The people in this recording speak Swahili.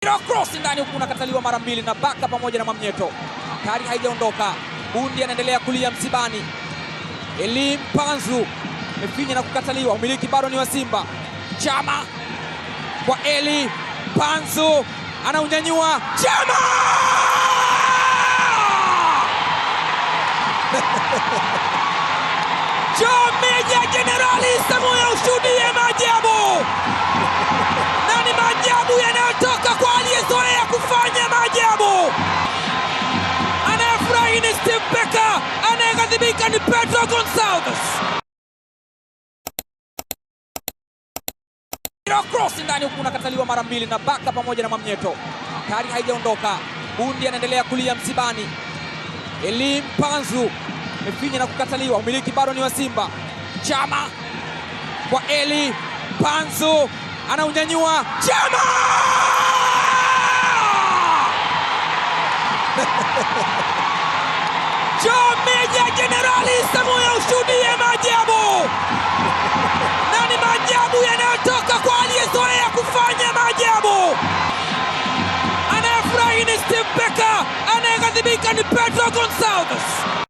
Cross ndani huku unakataliwa mara mbili na Baka pamoja na Mwamnyeto. Kari haijaondoka. Bundi anaendelea kulia msibani. Elim Panzu mefinya na kukataliwa. Umiliki bado ni wa Simba. Chama kwa Eli Panzu anaunyanyua. Chama! Meja Jenerali Samuel, ushuhudie maajabu. Na ni maajabu yanayotoka kwa aliyezoea kufanya maajabu. Anayefurahi ni Steve Barker, anayeghadhibika ni Pedro Gonçalves. Cross ndani huku unakataliwa mara mbili na Baka pamoja na Mwamnyeto. Kari haijaondoka. Bundi anaendelea kulia msibani. Elim Panzu mefinya na kukataliwa. Umiliki bado ni wa Simba. Chama kwa Eli Panzu anaunyanyua. Chama! Meja Jenerali Samuel, ushuhudie maajabu. Na ni maajabu yanayotoka kwa aliyezoea kufanya maajabu. Anayefurahi ni Steve Barker, anayeghadhibika ni Pedro Gonçalves.